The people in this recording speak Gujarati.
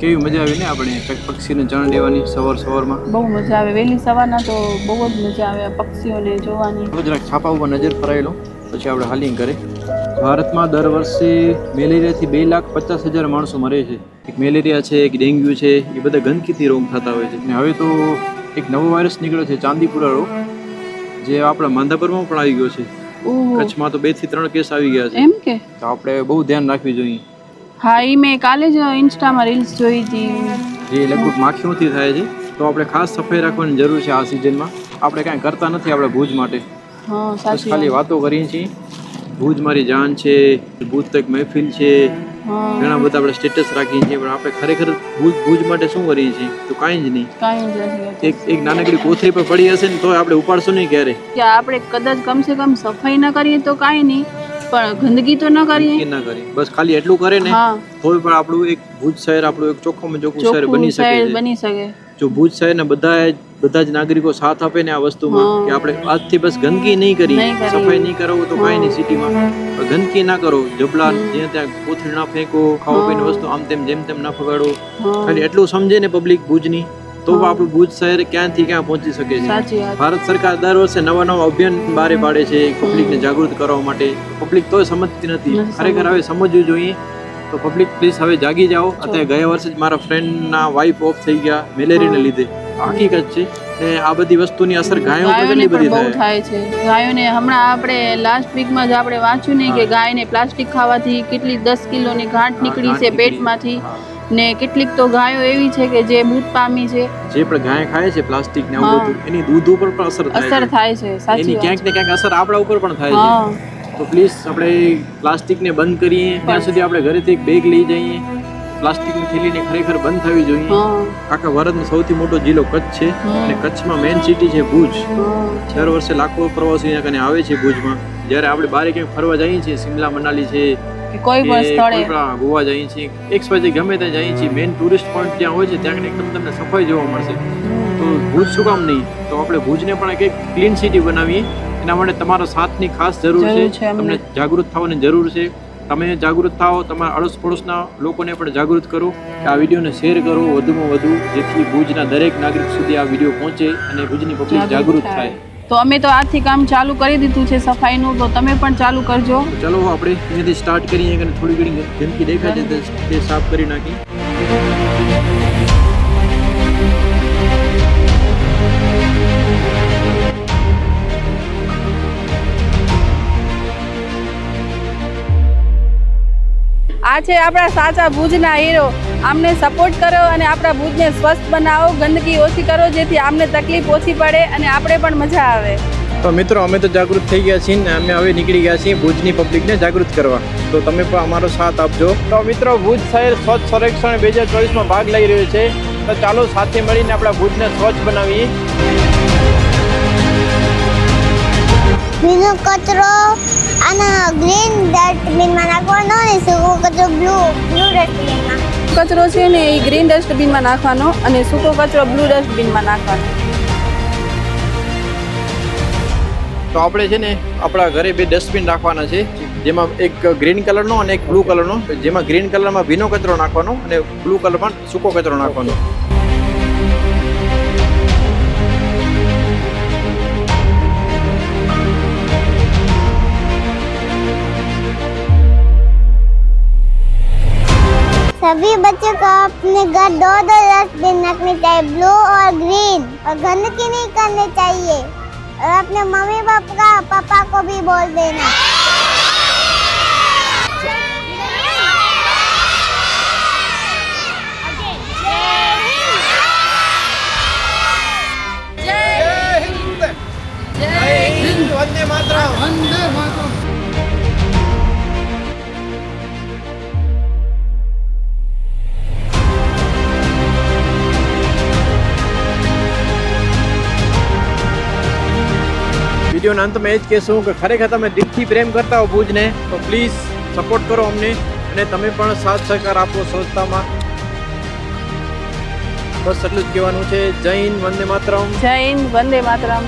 કેવી મજા આવી ને આપણે પક્ષીને ચણ દેવાની સવારમાં બહુ મજા આવે. વહેલી સવારના તો બહુ જ મજા આવે પક્ષીઓને જોવાની. જરાક છાપા ઉપર નજર ફરાયેલો પછી આપણે હાલી કરે. ભારતમાં દર વર્ષે મેલેરિયાથી 2,50,000 માણસો મરે છે. એક મેલેરિયા છે, એક ડેન્ગ્યુ છે, એ બધા ગંદકીથી રોગ થતા હોય છે. અને હવે તો એક નવો વાયરસ નીકળ્યો છે, ચાંદીપુરા રોગ, જે આપણા માંધાપરમાં પણ આવી ગયો છે. કચ્છમાં તો 2 થી 3 કેસ આવી ગયા છે. એમ કે તો આપણે બહુ ધ્યાન રાખવી જોઈએ. હા, એ મેં કાલે જ ઇન્સ્ટામાં રીલ્સ જોઈ હતી. જે લગભગ માખીઓથી થાય છે. તો આપણે ખાસ સફાઈ રાખવાની જરૂર છે આ સિઝનમાં. આપણે કાંઈ કરતા નથી આપણા ભુજ માટે. બસ ખાલી વાતો કરીએ છીએ. ભુજ મારી જાન છે, ભુજ તો એક મહેફિલ છે, ઘણા બધા આપણે સ્ટેટસ રાખીએ છીએ, પણ આપણે ખરેખર ભુજ માટે શું કરીએ છીએ? તો કાંઈ જ નહીં. એક નાનકડી કોથળી પર પડી હશે ને તો આપણે ઉપાડશું નહીં ક્યારે. કે આપણે કદાચ કમસે કમ સફાઈ ન કરીએ તો કાંઈ નહીં, પણ ગંદકી તો ન કરીએ. બસ ખાલી એટલું કરે ને તોય પણ આપણું એક ભુજ શહેર આપણું એક ચોખ્ખામાં ચોખ્ખું શહેર બની શકે. જો ભુજ શહેરના બધા જ નાગરિકો સાથ આપે ને આ વસ્તુમાં કે આપણે આજથી બસ ગંદકી નહીં કરી, સફાઈ નહીં કરાવો તો કાંઈ નહીં સિટીમાં, ગંદકી ના કરો, જબલા જ્યાં ત્યાં કોથળી ના ફેંકો, ખાવા પીવાની વસ્તુ આમ તેમ જેમ તેમ ના ફગાડો. ખાલી એટલું સમજે ને પબ્લિક ભુજની તો આપણું ભુજ શહેર ક્યાંથી ક્યાં પહોંચી શકે છે. ભારત સરકાર દર વર્ષે નવા અભિયાન બહાર પાડે છે પબ્લિકને જાગૃત કરવા માટે. પબ્લિક તોય સમજતી નથી. ખરેખર હવે સમજવું જોઈએ. તો પબ્લિક પ્લીઝ હવે જાગી જાઓ. અત્યારે ગયા વર્ષે જ મારા ફ્રેન્ડના વાઇફ ઓફ થઈ ગયા મેલેરિયાને લીધે. હકીકત છે. ને આ બધી વસ્તુની અસર ગાયો પર કેટલી બધી થાય છે. ગાયોને હમણાં આપણે લાસ્ટ વીકમાં જ આપણે વાંચ્યું ને કે ગાયને પ્લાસ્ટિક ખાવાથી કેટલી 10 કિલોની ગાંઠ નીકળી છે પેટમાંથી. ને કેટલીક તો ગાયો એવી છે કે જે મૃત પામી છે. જે પણ ગાય ખાય છે પ્લાસ્ટિક ને આવું બધું, એની દૂધ ઉપર પણ અસર થાય છે. એની ક્યાંક ને ક્યાંક અસર આપણા ઉપર પણ થાય છે. તો પ્લીઝ આપણે પ્લાસ્ટિકને બંધ કરીએ. ત્યાં સુધી આપણે ઘરેથી એક બેગ લઈ જઈએ. પ્લાસ્ટિકની થેલીને ખરેખર બંધ થવી જોઈએ. આખા ભારતનો સૌથી મોટો જિલ્લો કચ્છ છે અને કચ્છમાં મેઇન સિટી છે ભુજ. દર વર્ષે લાખો પ્રવાસીઓ અહીંયા આવે છે ભુજમાં. જ્યારે આપણે બહાર ક્યાંક ફરવા જઈએ છીએ, શિમલા મનાલી છે, કોઈ પણ સ્થળે ગોવા જઈએ છીએ, XYZ ગમે ત્યાં જઈએ છીએ, મેઇન ટુરિસ્ટ પોઈન્ટ જ્યાં હોય છે ત્યાં એકદમ તમને સફાઈ જોવા મળશે. તો ભુજ શું કામ નહીં? તો આપણે ભુજને પણ એક ક્લીન સિટી બનાવીએ. એના માટે તમારા સાથની ખાસ જરૂર છે. તમને જાગૃત થવાની જરૂર છે. તમે જાગૃત થાઓ, તમારા અડોશ પડોશના લોકોને પણ જાગૃત કરો. આ વિડીયોને શેર કરો વધુમાં વધુ, જેથી ભુજના દરેક નાગરિક સુધી આ વિડીયો પહોંચે અને ભુજની પબ્લિક જાગૃત થાય. તો અમે તો આજથી કામ ચાલુ કરી દીધું છે સફાઈનું, તો તમે પણ ચાલુ કરજો. ચલો આપણે અહીંયાથી સ્ટાર્ટ કરીએ કે થોડી ઘણી ગંદકી દેખાય છે તે સાફ કરી નાખી. આ છે આપણા સાચા ભુજના હીરો. આમને સપોર્ટ કરો અને આપણા ભુજને સ્વસ્થ બનાવો, ગંદકી ઓછી કરો, જેથી આમને તકલીફ ઓછી પડે અને આપણે પણ મજા આવે. તો મિત્રો અમે તો જાગૃત થઈ ગયા છીએ ને અમે હવે નીકળી ગયા છીએ ભુજની પબ્લિકને જાગૃત કરવા. તો તમે પણ અમારો સાથ આપજો. તો મિત્રો ભુજ શહેર સ્વચ્છ સર્વેક્ષણ 2024માં ભાગ લઈ રહ્યો છે. તો ચાલો સાથે મળીને આપણા ભુજને સ્વચ્છ બનાવીએ. ભીનો કચરો આના ગ્રીન ડસ્ટબિનમાં નાખવાનો અને સૂકો કચરો બ્લુ ડસ્ટબિનમાં. કચરો છે ને એ ગ્રીન ડસ્ટબિનમાં નાખવાનો અને સૂકો કચરો બ્લુ ડસ્ટબિનમાં નાખવાનો. તો આપણે છે ને આપણા ઘરે 2 ડસ્ટબિન રાખવાના છે, જેમાં એક ગ્રીન કલરનો અને એક બ્લુ કલરનો. જેમાં ગ્રીન કલરમાં ભીનો કચરો નાખવાનો અને બ્લુ કલરમાં સૂકો કચરો નાખવાનો. सभी बच्चों को अपने घर 2-2 डस्टबिन रखने चाहिए, ब्लू और ग्रीन, और गंदगी नहीं करनी चाहिए. और अपने मम्मी पापा को भी बोल देना. वंदे मातरम. वंदे मातरम. વિડીયોના અંતમાં એ જ કહેશું કે ખરેખર તમે દિલથી પ્રેમ કરતા હો ભુજને તો પ્લીઝ સપોર્ટ કરો અમને અને તમે પણ સાથ સહકાર આપો સ્વચ્છતામાં. બસ એટલું જ કહેવાનું છે. જય હિન્દ, વંદે માતરમ. જય હિન્દ, વંદે માતરમ.